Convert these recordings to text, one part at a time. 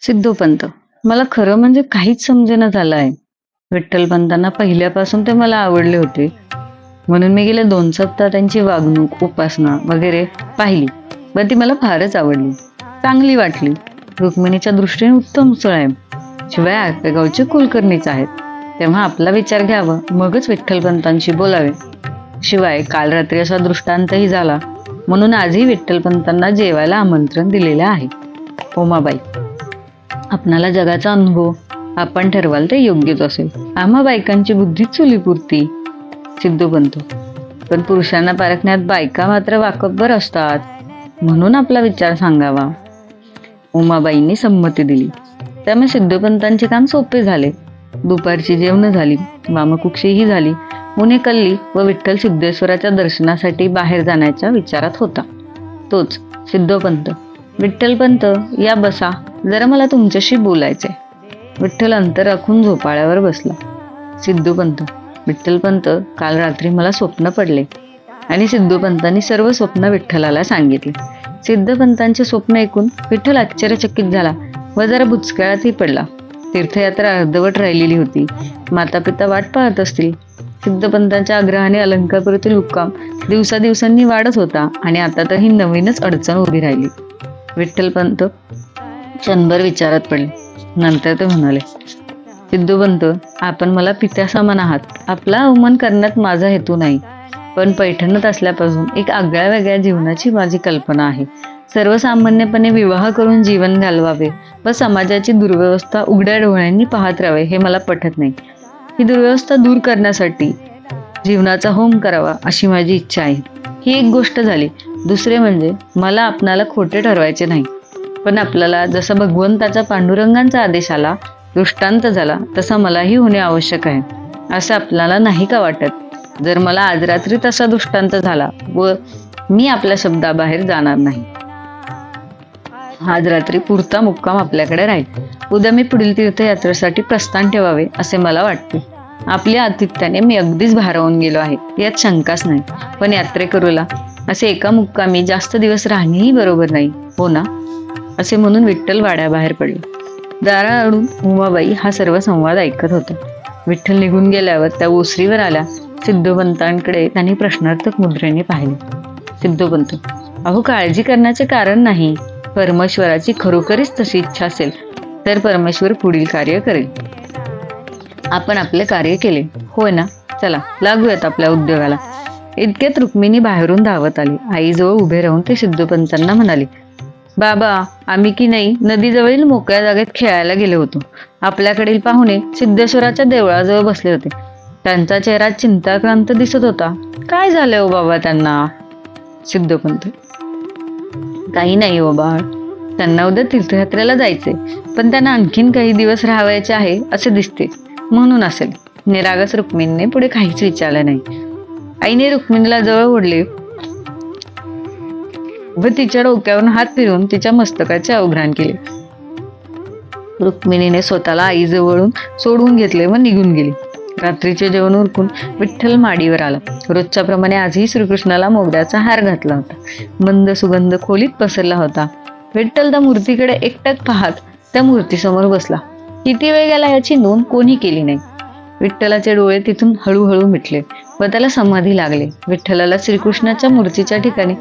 सिद्धोपंत, मला खरं म्हणजे काहीच समजेना झालं आहे. विठ्ठलपंतांना पहिल्यापासून ते मला आवडले होते, म्हणून मी गेले 2 सप्ताह त्यांची वागणूक, उपासना वगैरे पाहिली व ती मला फारच आवडली, चांगली वाटली. रुक्मिणीच्या दृष्टीने उत्तम स्थळ आहे, शिवाय आपेगावचे कुलकर्णीच आहेत. तेव्हा आपला विचार घ्यावा, मगच विठ्ठलपंतांशी बोलावे. शिवाय काल रात्री असा दृष्टांतही झाला, म्हणून आजही विठ्ठलपंतांना जेवायला आमंत्रण दिलेले आहे. उमाबाई, आपणाला जगाचा अनुभव आपण ठरवाल ते योग्यच असेल. आम्हा बायकांची बुद्धी चुलीपुरती. सिद्धोपंत, पण पुरुषांना पारखण्यात बायका मात्र वाकबवर असतात, म्हणून आपला विचार सांगावा. उमाबाईंनी संमती दिली. त्यामुळे सिद्धोपंतांचे काम सोपे झाले. दुपारची जेवण झाली, वामकुक्षीही झाली. मुने कल्ली व विठ्ठल सिद्धेश्वराच्या दर्शनासाठी बाहेर जाण्याच्या विचारात होता. तोच सिद्धोपंत, विठ्ठलपंत या बसा, जरा मला तुमच्याशी बोलायचे. विठ्ठल अंतर राखून झोपाळ्यावर बसला. सिद्धोपंत, विठ्ठलपंत, काल रात्री मला स्वप्न पडले. आणि सिद्धोपंतांनी सर्व स्वप्न विठ्ठलाला सांगितले. सिद्धोपंतांचे स्वप्न ऐकून विठ्ठल आश्चर्यचकित झाला व जरा भुचकाळातही पडला. तीर्थयात्रा अर्धवट राहिलेली होती. माता पिता वाट पाहत असतील. सिद्धोपंतांच्या आग्रहाने अलंकापुरातील मुक्काम दिवसांनी वाढत होता आणि आता तर ही नवीनच अडचण उभी राहिली. विठ्ठलपंत क्षणभर विचारात पडले. नंतर ते म्हणाले, सिद्धोपंत, आपण मला पित्यासमान आहात. आपला अवमान करण्यात माझा हेतू नाही, पण पैठणत असल्यापासून एक आगळ्या वेगळ्या जीवनाची माझी कल्पना आहे. सर्वसामान्यपणे विवाह करून जीवन घालवावे व समाजाची दुर्व्यवस्था उघड्या डोळ्यांनी पाहत राहावे हे मला पटत नाही. ही दुर्व्यवस्था दूर करण्यासाठी जीवनाचा होम करावा अशी माझी इच्छा आहे. ही एक गोष्ट झाली. दुसरे म्हणजे मला आपणाला खोटे ठरवायचे नाही, पण आपल्याला जसा भगवंताचा पांडुरंगांचा आदेश आला, दृष्टांत झाला, तसा मलाही होणे आवश्यक आहे, असं आपल्याला नाही का वाटत? जर मला आज रात्री तसा दृष्टांत झाला व मी आपल्या शब्दाबाहेर जाणार नाही. आज रात्री पुरता मुक्काम आपल्याकडे राहील. उद्या मी पुढील तीर्थयात्रेसाठी प्रस्थान ठेवावे असे मला वाटते. आपल्या आतिथ्याने मी अगदीच भारावून गेलो आहे, यात शंकाच नाही. पण यात्रेकरूला असे एका मुक्कामी जास्त दिवस राहणेही बरोबर नाही, हो ना? असे म्हणून विठ्ठल वाड्याबाहेर पडले. दाराआडून उमाबाई हा सर्व संवाद ऐकत होता. विठ्ठल निघून गेल्यावर त्या ओसरीवर आल्या. सिद्धोपंतांकडे त्यांनी प्रश्नार्थक मुद्रेने पाहिले. सिद्धोपंत, अहो, काळजी करण्याचे कारण नाही. परमेश्वराची खरोखरीच तशी इच्छा असेल तर परमेश्वर पुढील कार्य करेल. आपण आपले कार्य केले, होय ना? चला लागूयात आपल्या उद्योगाला. इतक्यात रुक्मिणी बाहेरून धावत आली. आईजवळ उभे राहून ते सिद्धोपंतांना म्हणाली, बाबा, आम्ही की नाही नदीजवळील मोकळ्या जागेत खेळायला गेलो होतो. आपल्याकडील पाहुणे सिद्धेश्वराच्या देवळाजवळ बसले होते. त्यांचा चेहरा चिंताक्रांत दिसत होता. काय झाले हो बाबा त्यांना? सिद्धोपंत, काही नाही हो बाळ, त्यांना उद्या तीर्थयात्रेला जायचे, पण त्यांना आणखीन काही दिवस राहायचे आहे असे दिसते, म्हणून असेल. निरागस रुक्मिणीने पुढे काहीच विचारले नाही. आईने रुक्मिणीला जवळ ओढले व तिच्या डोक्यावरून हात फिरवून तिच्या मस्तकाचे अवघ्राण केले. रुक्मिणीने स्वतःला आईजवळून सोडवून घेतले व निघून गेली. रात्रीचे जेवण उरकून विठ्ठल माडीवर आला. रोजच्या प्रमाणे आजही श्रीकृष्णाला मोगऱ्याचा हार घातला होता. मंद सुगंध खोलीत पसरला होता. विठ्ठल त्या मूर्तीकडे एकटक पाहत त्या मूर्तीसमोर बसला. किती वेळ गेला याची नोंद कोणी केली नाही. विठ्ठलाचे डोळे तिथून हळूहळू मिटले व त्याला समाधी लागले. विठ्ठलाला श्रीकृष्णाच्या मूर्तीच्या ठिकाणी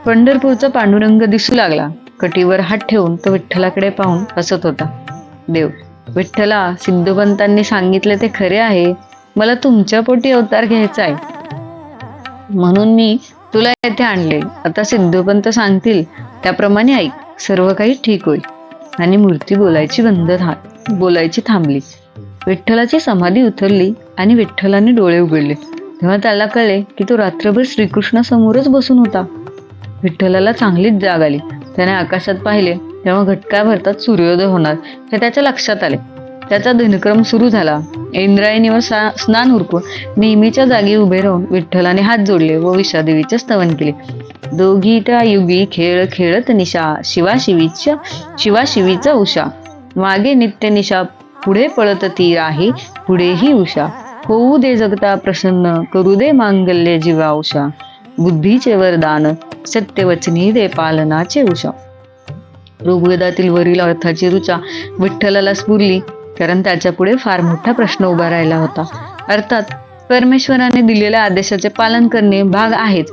पंढरपूरचा पांडुरंग दिसू लागला. कटीवर हात ठेवून तो विठ्ठलाकडे पाहून हसत होता. देव, विठ्ठला, सिद्धोपंतांनी सांगितले ते खरे आहे. मला तुमच्या पोटी अवतार घ्यायचा आहे, म्हणून मी तुला येथे आणले. आता सिद्धोपंत सांगतील त्याप्रमाणे ऐक, सर्व काही ठीक होईल. आणि मूर्ती बोलायची थांबली. विठ्ठलाची समाधी उतरली आणि विठ्ठलाने डोळे उघडले. तेव्हा त्याला कळले की तो रात्रभर श्रीकृष्णासमोरच बसून होता. विठ्ठलाला चांगलीच जाग आली. त्याने आकाशात पाहिले तेव्हा घटका भरतात सूर्योदय होणार हे त्याच्या लक्षात आले. त्याचा दिनक्रम सुरू झाला. इंद्रायणीवर स्नान उरकून नेहमीच्या जागी उभे राहून विठ्ठलाने हात जोडले व विषादेवीचे स्तवन केले. दोघी त्या युगी खेळ खेळत निशा, शिवाशिवीचा उषा. मागे नित्य निशा, पुढे पळत ती राही, पुढेही उषा. होऊ दे जगता प्रसन्न, करू दे मांगल्य जीवा उषा. बुद्धीचे वरदान, सत्यवचनी दे पालनाचे उषा. ऋग्वेदातील वरील अर्थाची ऋचा विठ्ठलाला स्फुरली, कारण त्याच्या पुढे फार मोठा प्रश्न उभा राहिला होता. अर्थात परमेश्वराने दिलेल्या आदेशाचे पालन करणे भाग आहेच.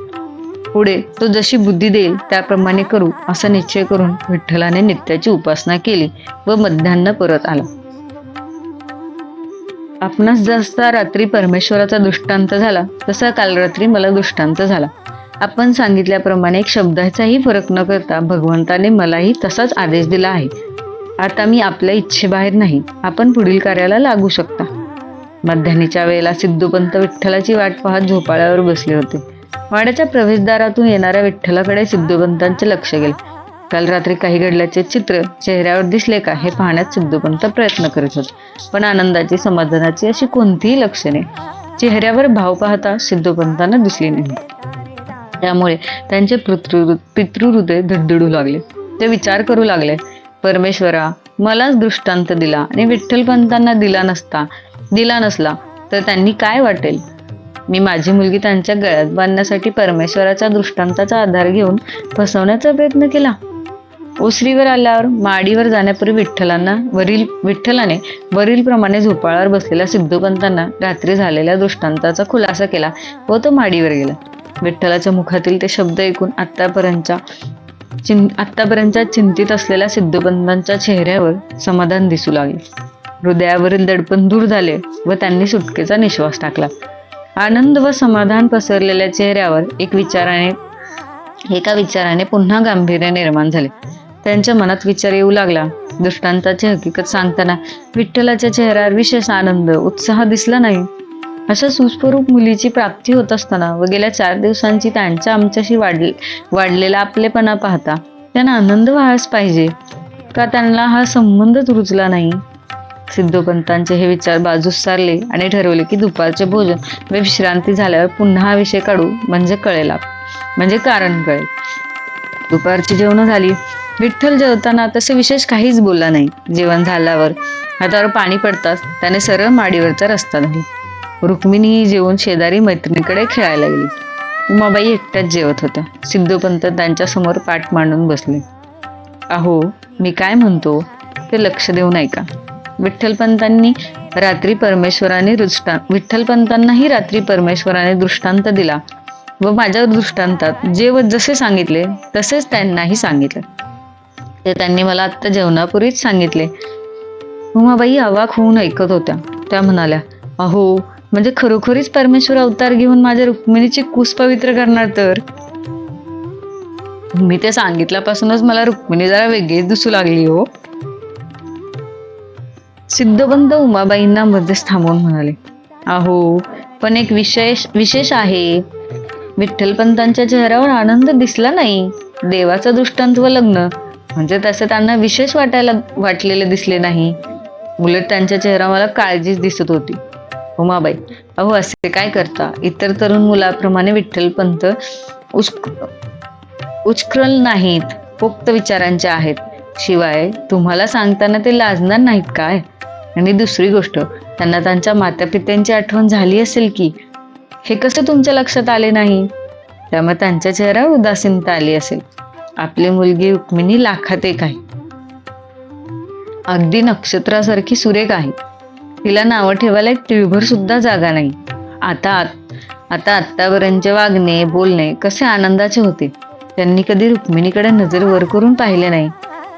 पुढे तो जशी बुद्धी देईल त्याप्रमाणे करू असा निश्चय करून विठ्ठलाने नित्याची उपासना केली व मध्यान्ह परत आला. आपणास जसा रात्री परमेश्वराचा दृष्टांत झाला तसा काल रात्री मला दृष्टांत झाला. आपण सांगितल्याप्रमाणे एक शब्दाचाही फरक न करता भगवंताने मलाही तसाच आदेश दिला आहे. आता मी आपल्या इच्छेबाहेर नाही, आपण पुढील कार्याला लागू शकता. मध्यान्हीच्या वेळेला सिद्धोपंत विठ्ठलाची वाट पाहत झोपाळ्यावर बसले होते. वाड्याच्या प्रवेशद्वारातून येणाऱ्या विठ्ठलाकडे सिद्धोपंतांचे लक्ष गेले. काल रात्री काही घडल्याचे चित्र चेहऱ्यावर दिसले का हे पाहण्यात सिद्धोपंत प्रयत्न करीत होते, पण आनंदाची समाधानाची अशी कोणतीही लक्षणे चेहऱ्यावर भाव पाहता सिद्धोपंतांना दिसली नाही. त्यामुळे त्यांचे पितृहृदय धडधडू लागले. ते विचार करू लागले, परमेश्वरा, मलाच दृष्टांत दिला आणि विठ्ठलपंतांना दिला नसला तर त्यांनी काय वाटेल. मी माझी मुलगी त्यांच्या गळ्यात बांधण्यासाठी परमेश्वराच्या दृष्टांताचा आधार घेऊन फसवण्याचा प्रयत्न केला. ओसरीवर आल्यावर माडीवर जाण्यापूर्वी विठ्ठलाने वरीलप्रमाणे झोपाळ्यावर बसलेल्या सिद्धोपंतांना रात्री झालेल्या दृष्टांताचा खुलासा केला व तो माडीवर गेला. विठ्ठलाच्या मुखातील ते शब्द ऐकून आत्तापर्यंतच्या चिंतित असलेल्या सिद्धोपंतांच्या चेहऱ्यावर समाधान दिसू लागले. हृदयावरील दडपण दूर झाले व त्यांनी सुटकेचा निश्वास टाकला. आनंद व समाधान पसरलेल्या चेहऱ्यावर एका विचाराने पुन्हा गांभीर्य निर्माण झाले. त्यांच्या मनात विचार येऊ लागला. दृष्टांताची हकीकत सांगताना विठ्ठलाच्या चेहऱ्यावर विशेष आनंद, उत्साह दिसला नाही. अशा सुस्वरूप मुलीची प्राप्ती होत असताना व गेल्या 4 दिवसांची त्यांच्या आमच्याशी वाढलेला आपलेपणा पाहता त्यांना आनंद व्हायच पाहिजे का त्यांना हा संबंधच रुचला नाही. सिद्धोपंतांचे हे विचार बाजूस सारले आणि ठरवले की दुपारचे भोजन व विश्रांती झाल्यावर पुन्हा हा विषय काढू, म्हणजे कारण कळेल. दुपारची जेवण झाली. विठ्ठल जेवताना तसे विशेष काहीच बोलला नाही. जेवण झाल्यावर हातावर पाणी पडताच त्याने सरळ माडीवरचा रस्ता धरला. रुक्मिणी जेवून शेजारी मैत्रिणीकडे खेळायला गेली. उमाबाई एकट्याच जेवत होत्या. सिद्धोपंत त्यांच्या समोर पाठ मांडून बसले. अहो, मी काय म्हणतो ते लक्ष देऊन ऐका. विठ्ठलपंतांनाही रात्री परमेश्वराने दृष्टांत दिला व माझ्या दृष्टांतात जे व जसे सांगितले तसेच त्यांनाही सांगितले. ते त्यांनी मला आत्ता जेवणापूर्वीच सांगितले. उमाबाई अवाक होऊन ऐकत होत्या. त्या म्हणाल्या, अहो, म्हणजे खरोखरीच परमेश्वर अवतार घेऊन माझ्या रुक्मिणीची कुस पवित्र करणार तर? मी ते सांगितल्यापासूनच मला रुक्मिणी जरा वेगळीच दिसू लागली हो. सिद्धोपंत उमाबाईंना मध्येच थांबवून म्हणाले, अहो, पण एक विशेष आहे. विठ्ठलपंतांच्या चेहऱ्यावर आनंद दिसला नाही. देवाचं दृष्टांत व लग्न म्हणजे तसे त्यांना विशेष वाटलेले दिसले नाही. उलट त्यांच्या चेहरा मला काळजीच दिसत होती. उमाबाई, अहो, असे काय करता? इतर तरुण मुलाप्रमाणे विठ्ठलपंत उच्क्रल नाहीत, पोक्त विचारांचे आहेत. शिवाय तुम्हाला सांगताना ते लाजणार नाहीत काय? आणि दुसरी गोष्ट, त्यांना त्यांच्या मातापित्यांची आठवण झाली असेल की हे कसं तुमच्या लक्षात आले नाही? त्यामुळे त्यांच्या चेहऱ्यावर उदासीनता आली असेल. आपली मुलगी रुक्मिणी लाखात एक आहे. अगदी नक्षत्रासारखी सुरेख आहे. तिला नावं ठेवायला एक तिळभर सुद्धा जागा नाही. आतापर्यंतचे वागणे, बोलणे कसे आनंदाचे होते. त्यांनी कधी रुक्मिणीकडे नजर वर करून पाहिले नाही.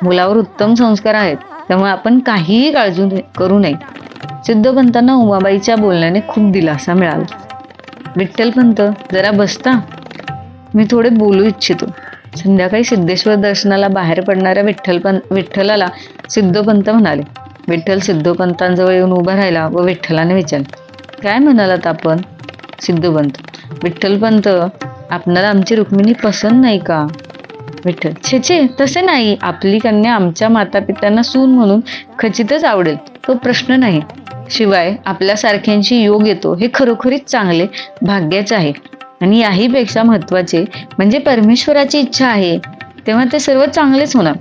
मुलावर उत्तम संस्कार आहेत, त्यामुळे आपण काहीही काळजी करू नये. सिद्धोपंतांना उमाबाईच्या बोलण्याने खूप दिलासा मिळाला. विठ्ठलपंत, जरा बसता, मी थोडे बोलू इच्छितो. संध्याकाळी सिद्धेश्वर दर्शनाला बाहेर पडणाऱ्या विठ्ठलाला सिद्धोपंत म्हणाले. विठ्ठल सिद्धोपंतांजवळ येऊन उभा राहिला व विठ्ठलाने विचारले, काय म्हणालात आपण? सिद्धोपंत, विठ्ठलपंत, आपणाला आमची रुक्मिणी पसंत नाही का? विठ्ठल, छे, तसे नाही. आपली कन्या आमच्या मातापित्यांना सून म्हणून खचितच आवडेल, तो प्रश्न नाही. शिवाय आपल्यासारख्यांशी योग येतो हे खरोखरीच चांगले, भाग्याचे आहे. आणि याहीपेक्षा महत्वाचे म्हणजे परमेश्वराची इच्छा आहे, तेव्हा ते सर्व चांगलेच होणार.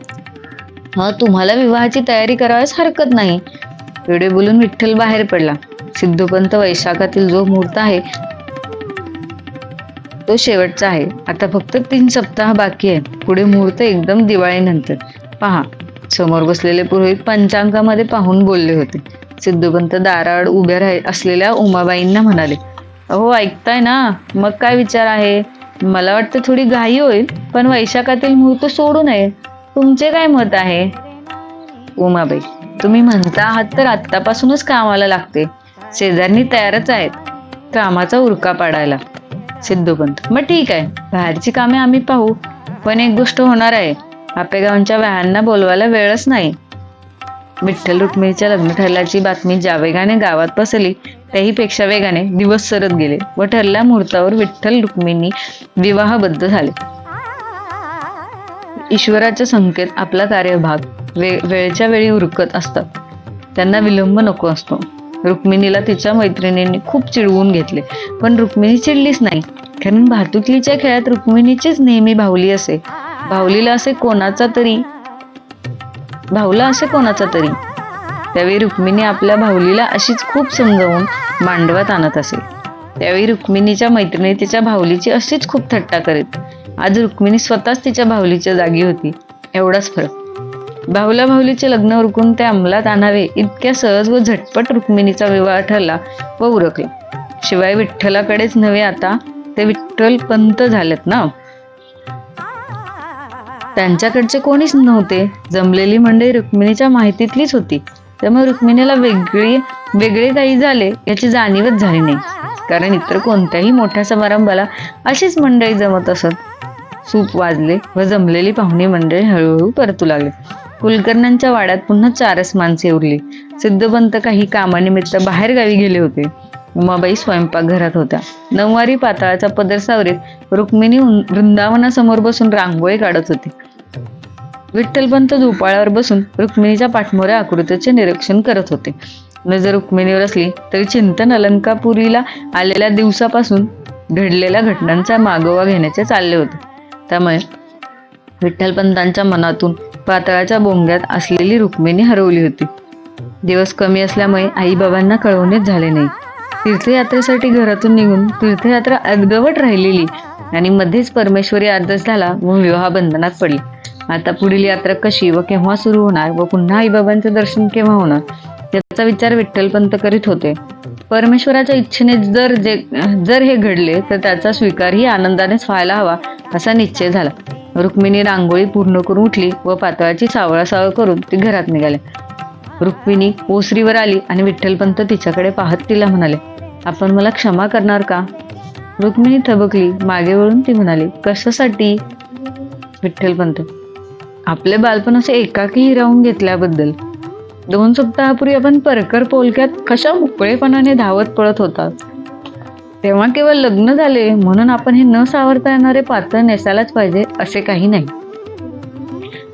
तुम्हाला विवाहाची तयारी करायला हरकत नाही. एवढे बोलून विठ्ठल बाहेर पडला. सिद्धोपंत, वैशाखातील जो मुहूर्त आहे तो शेवटचा आहे. आता फक्त 3 सप्ताह बाकी आहे. पुढे मुहूर्त एकदम दिवाळीनंतर. पहा, समोर बसलेले पुरोहित पंचांगामध्ये पाहून बोलले होते. सिद्धोपंत दाराआड उभ्या असलेल्या उमाबाईंना म्हणाले, अहो ऐकताय ना, मग काय विचार आहे? मला वाटतं थोडी घाई होईल, पण वैशाखातील मुहूर्त सोडू नये. तुमचे काय मत आहे? उमाबाई, तुम्ही म्हणता आहात तर आत्तापासूनच कामाला लागते. शेजारनी तयारच आहेत कामाचा उरका पाडायला. सिद्धोपंत, मग ठीक आहे, बाहेरची कामे आम्ही पाहू. पण एक गोष्ट होणार आहे, आपेगावांच्या व्याहांना बोलवायला वेळच नाही. विठ्ठल रुक्मिणीच्या लग्न ठरल्याची बातमी ज्या वेगाने गावात पसरली त्याहीपेक्षा वेगाने दिवस सरत गेले व ठरल्या मुहूर्तावर विठ्ठल रुक्मिणी विवाहबद्ध झाले. ईश्वराचे संकेत आपला कार्यभाग वेळच्या वेळी उरकत असतात. त्यांना विलंब नको असतो. रुक्मिणीला तिच्या मैत्रिणींनी खूप चिडवून घेतले, पण रुक्मिणी चिडलीच नाही. कारण भातुकलीच्या खेळात रुक्मिणीचीच नेहमी भावली असे. भावला असे कोणाचा तरी. त्यावेळी रुक्मिणी आपल्या भावलीला अशीच खूप समजावून मांडवात आणत असे. त्यावेळी रुक्मिणीच्या मैत्रिणी तिच्या भावलीची अशीच खूप थट्टा करीत. आज रुक्मिणी स्वतःच तिच्या भावलीच्या जागी होती, एवढाच फरक. भावलीचे लग्न उरकून ते अंमलात आणावे इतक्या सहज व झटपट रुक्मिणीचा विवाह ठरला व उरकला. शिवाय विठ्ठलाकडेच नव्हे, आता ते विठ्ठल पंत झालेत ना. त्यांच्याकडचे कोणीच नव्हते. जमलेली मंडळी रुक्मिणीच्या माहितीतलीच होती. त्यामुळे रुक्मिणीला वेगळे काही झाले याची जाणीवच झाली नाही. कारण इतर कोणत्याही मोठ्या समारंभाला अशीच मंडळी जमत असत. सूप वाजले व जमलेली पाहुणी मंडळी हळूहळू परतू लागले. कुलकर्ण्यांच्या वाड्यात पुन्हा 4च माणसे उरली. सिद्धोपंत काही कामानिमित्त बाहेर गावी गेले होते. उमाबाई स्वयंपाकघरात होत्या. नऊवारी पाताळाचा पदर सावरीत रुक्मिणी वृंदावनासमोर बसून रांगोळी काढत होती. विठ्ठलपंत झोपाळ्यावर बसून रुक्मिणीच्या पाठमोऱ्या आकृतीचे निरीक्षण करत होते. नजर रुक्मिणीवर असली तरी चिंतन अलंकापुरीला आलेल्या दिवसापासून घडलेल्या घटनांचा मागोवा घेण्याचे चालले होते. त्यामुळे विठ्ठलपंतांच्या मनातून पाताळाच्या बोंग्यात असलेली रुक्मिणी हरवली होती. दिवस कमी असल्यामुळे आईबाबांना कळवणेच झाले नाही. तीर्थयात्रेसाठी घरातून निघून तीर्थयात्रा अर्धवट राहिलेली आणि मध्येच परमेश्वरी आदेश झाला व विवाह बंधनात पडले. आता पुढील यात्रा कशी व केव्हा सुरू होणार व पुन्हा आईबाबांचे दर्शन केव्हा होणार याचा विचार विठ्ठलपंत करीत होते. परमेश्वराच्या इच्छेने जर हे घडले तर त्याचा स्वीकारही आनंदानेच व्हायला हवा असा निश्चय झाला. रुक्मिणी रांगोळी पूर्ण करून उठली व पाताळाची सावळासावळ करून ती घरात निघाले. रुक्मिणी ओसरीवर आली आणि विठ्ठलपंत तिच्याकडे पाहत तिला म्हणाले, आपण मला क्षमा करणार का? रुक्मिणी थबकली. मागे वळून ती म्हणाली, कशासाठी? विठ्ठलपंत, आपले बालपण असे एकाकी राहून घेतल्याबद्दल. 2 सप्ताहापूर्वी आपण परकर पोलक्यात कशा मोकळेपणाने धावत पळत होतात. तेव्हा केवळ लग्न झाले म्हणून आपण हे न सावरता येणारे पातळ नेसायलाच पाहिजे असे काही नाही.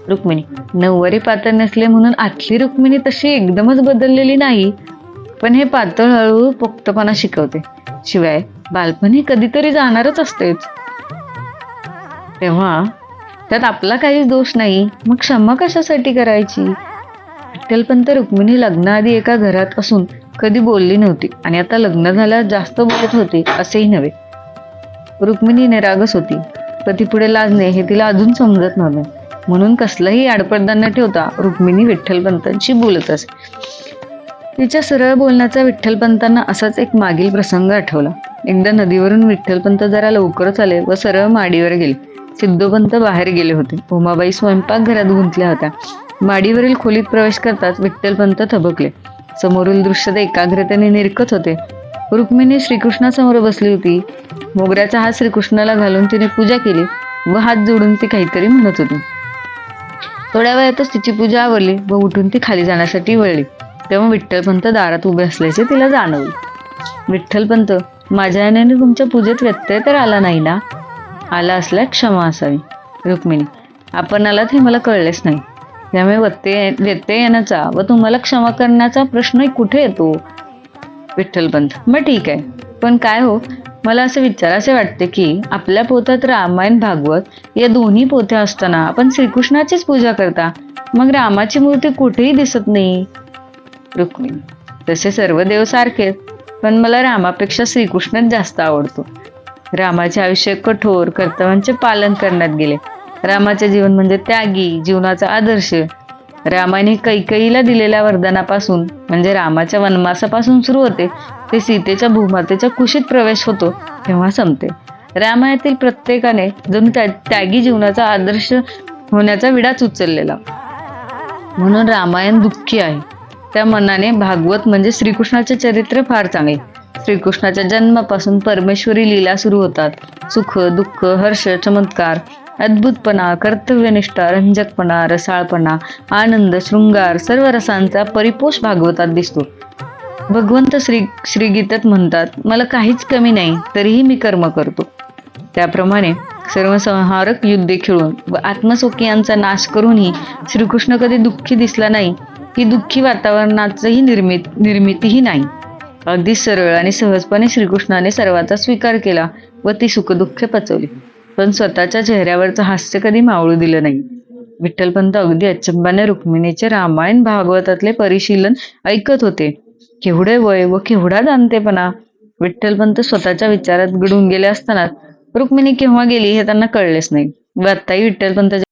रुक्मिणी, नऊवारी पातळ नेसले म्हणून आतली रुक्मिणी तशी एकदमच बदललेली नाही, पण हे पातळ हळूहळू पोक्तपणा शिकवते. शिवाय बालपण हे कधीतरी जाणारच असतेच. तेव्हा त्यात आपला काहीच दोष नाही, मग क्षमा कशासाठी करायची? विठ्ठलपंत रुक्मिणी लग्नाआधी एका घरात असून कधी बोलली नव्हती आणि आता लग्न झाल्यावर जास्त बोलत होती असेही नव्हे. रुक्मिणी निरागस होती. पतीपुढे लाजणे हे तिला अजून समजत नव्हते. म्हणून कसलाही आडपडदा न ठेवता रुक्मिणी विठ्ठलपंतांशी बोलत असे. तिच्या सरळ बोलण्याचा विठ्ठलपंतांना असाच एक मागील प्रसंग आठवला. एकदा नदीवरून विठ्ठलपंत जरा लवकरच आले व सरळ माडीवर गेले. सिद्धोपंत बाहेर गेले होते. उमाबाई स्वयंपाकघरात गुंतल्या होत्या. माडीवरील खोलीत प्रवेश करताच विठ्ठलपंत थबकले. समोरील दृश्य ते एकाग्रतेने निरखत होते. रुक्मिणी श्रीकृष्णासमोर बसली होती. मोगऱ्याचा हात श्रीकृष्णाला घालून तिने पूजा केली व हात जोडून ती काहीतरी म्हणत होती. थोड्या वेळातच तिची पूजा आवरली व उठून ती खाली जाण्यासाठी वळली. तेव्हा विठ्ठलपंत दारात उभे असल्याचे तिला जाणवले. विठ्ठलपंत, माझ्या याने तुमच्या पूजेत व्यत्यय तर आला नाही ना? आला असल्यास क्षमा असावी. रुक्मिणी, आपण आलात हे मला कळलेच नाही. त्यामुळे व्यत्यय येण्याचा व तुम्हाला क्षमा करण्याचा प्रश्न कुठे येतो? विठ्ठलपंत, मग ठीक आहे, पण काय हो, मला असे विचारायचे वाटते की आपल्या पोथ्यात रामायण भागवत या दोन्ही पोथ्या असताना आपण श्रीकृष्णाचीच पूजा करता, मग रामाची मूर्ती कुठेही दिसत नाही. रुक्मिणी, तसे सर्व देव सारखेच, पण मला रामापेक्षा श्रीकृष्णच जास्त आवडतो. रामाचे आयुष्य कठोर कर्तव्यांचे पालन करण्यात गेले. रामाचे जीवन म्हणजे त्यागी, जीवनाचा आदर्श. रामाने कैकेयीला दिलेल्या वरदानापासून म्हणजे रामाच्या वनवासापासून सुरू होते ते सीतेच्या भूमातेच्या कुशीत प्रवेश होतो तेव्हा संपते. रामायणातील प्रत्येकाने जणू त्यागी जीवनाचा आदर्श होण्याचा विडाच उचललेला. म्हणून रामायण दुःखी आहे. त्या मनाने भागवत म्हणजे श्रीकृष्णाचे चरित्र फार चांगले. श्रीकृष्णाच्या जन्मापासून परमेश्वरी लीला सुरू होतात. सुख, दुःख, हर्ष, चमत्कार, अद्भुतपणा, कर्तव्यनिष्ठा, रंजकपणा, रसाळपणा, आनंद, शृंगार सर्व रसांचा परिपोष भागवतात दिसतो. भगवंत श्रीगीतेत म्हणतात, मला काहीच कमी नाही तरीही मी कर्म करतो. त्याप्रमाणे सर्वसंहारक युद्धे खेळून व आत्मसौख्यांचा नाश करूनही श्रीकृष्ण कधी दुःखी दिसला नाही. ही दुःखी वातावरणाचीही निर्मितीही नाही. अगदी सरळ आणि सहजपणे श्रीकृष्णाने सर्वाचा स्वीकार केला व ती सुखदुःखे पचवली, पण स्वतःच्या चेहऱ्यावरचं हास्य कधी मावळू दिलं नाही. विठ्ठलपंत अगदी अचंबाने रुक्मिणीचे रामायण भागवतातले परिशीलन ऐकत होते. केवढे वय व केवढा जाणतेपणा! विठ्ठलपंत स्वतःच्या विचारात गढून गेले असताना रुक्मिणी केव्हा गेली हे त्यांना कळलेच नाही. व आत्ताही विठ्ठलपंत